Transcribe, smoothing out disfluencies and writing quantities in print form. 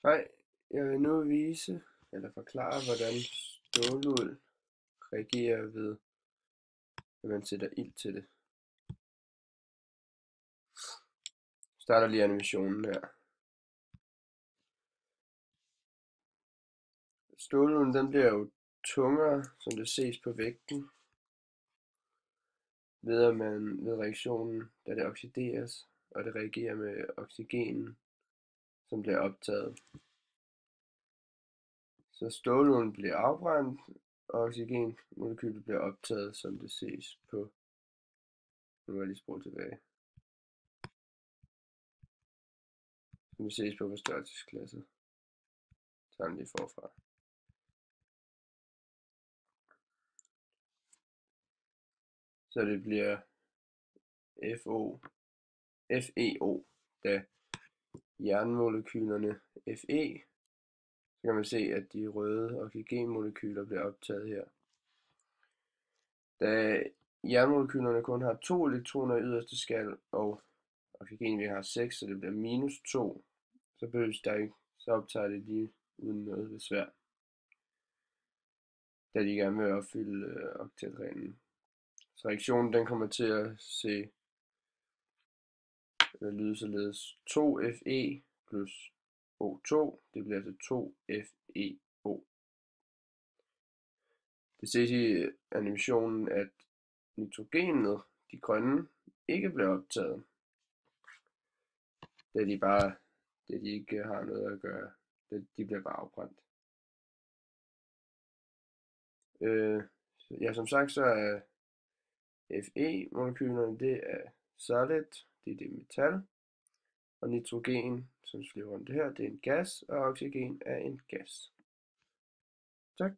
Hej, jeg vil nu vise eller forklare, hvordan ståluld reagerer ved, at man sætter ild til det. Starter lige animationen her. Stålulden den bliver jo tungere, som det ses på vægten, ved reaktionen, da det oxideres, og det reagerer med oxygenen, som bliver optaget. Så stålulden bliver afbrændt, og oxygenmolekylet bliver optaget, som det ses på. Nu må jeg lige spole tilbage. Som det ses på forstørrelsesglasset. Tager den lige forfra. Så det bliver FeO, da jernmolekylerne Fe, så kan man se, at de røde oxygenmolekyler bliver optaget her. Da jernmolekylerne kun har 2 elektroner i yderste skal, og oxygen vi har 6, så det bliver minus 2, så behøves der ikke, så optager det lige uden noget besvær, da de gerne vil opfylde oktetreglen. Så reaktionen den kommer til at lyde således 2Fe plus O2, det bliver altså 2FeO. Det ses i animationen, at nitrogenet, de grønne, ikke bliver optaget, da de ikke har noget at gøre, de bliver bare afbrændt. Ja, som sagt så er Fe-molekylerne, det er solid, det er metal, og nitrogen, som skriver rundt det her, det er en gas, og oxygen er en gas. Tak.